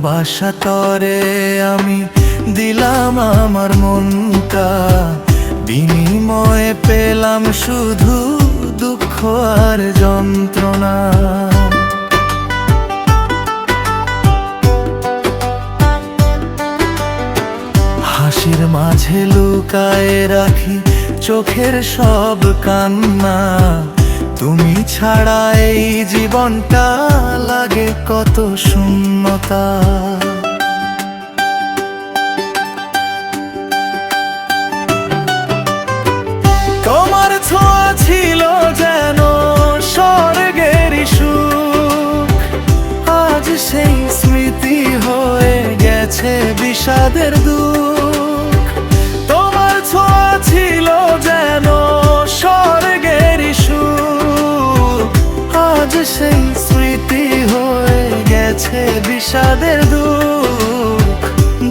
ভালোবাসা তরে আমি দিলাম আমার মনটা, বিনিময়ে পেলাম শুধু দুঃখ আর যন্ত্রণা। হাসির মাঝে লুকায়ে রাখি চোখের সব কান্না, তুমি ছাড়া এই জীবনটা লাগে কত শূন্যতা। তোমার ছোঁয়া ছিল যেন স্বর্গের সুখ, আজ সেই স্মৃতি হয়ে গেছে বিষাদের দুঃখ। তোমার ছোঁয়া ছিল যেন স্বর্গের সুখ, আজ সেই স্মৃতি হয়ে গেছে বিষাদের দুঃখ।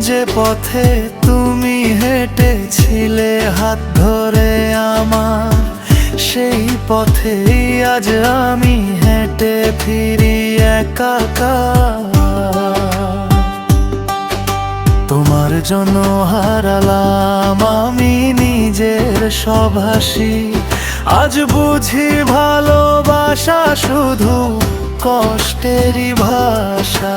যে পথে তুমি হেঁটেছিলে হাত ধরে আমার, সেই পথেই আজ আমি হেঁটে ফিরি একা। তোমার জন্য হারালাম আমি নিজের সব হাসি, আজ বুঝি ভালোবাসা শুধু কষ্টেরই ভাষা।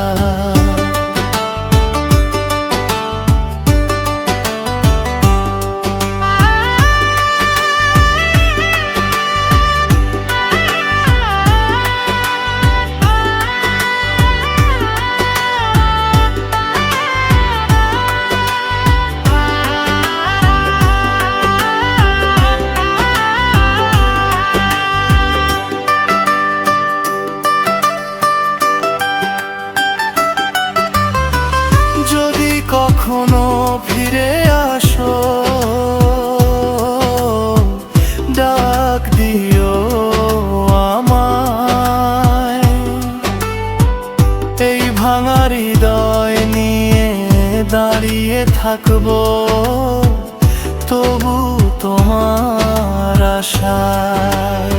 কখনো ফিরে আসো, ডাক দিও আমায়। এই ভাঙা হৃদয় নিয়ে দাঁড়িয়ে থাকবো তবু তোমার আশায়।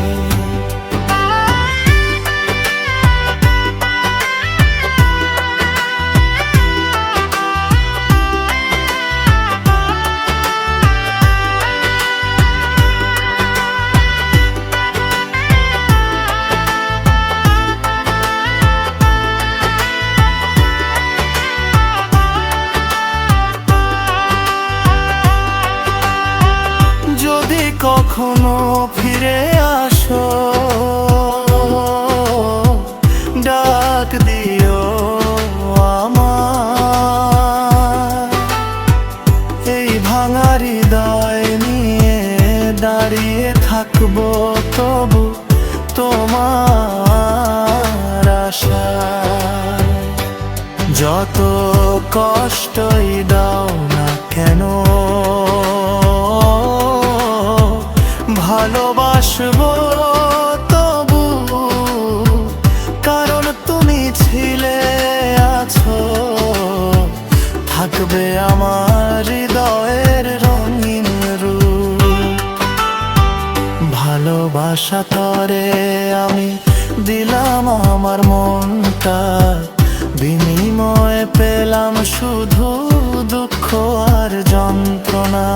কখনো ফিরে আসো, ডাক দিও আমায়। এই ভাঙা হৃদয় নিয়ে দাঁড়িয়ে থাকবো তবু তোমার আশায়। যত কষ্টই দাও না কেন ভালোবাসবো তবু, কারণ তুমি ছিলে আছো, থাকবে আমার হৃদয়ের রঙিন রূপ। ভালোবাসা তরে আমি দিলাম আমার মনটা, বিনিময়ে পেলাম শুধু দুঃখ আর যন্ত্রণা।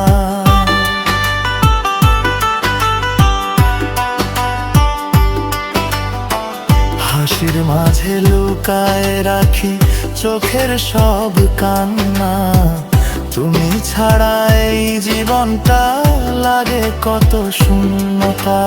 হাসির মাঝে লুকায়ে রাখি চোখের সব কান্না, তুমি ছাড়া এই জীবনটা লাগে কত শূন্যতা।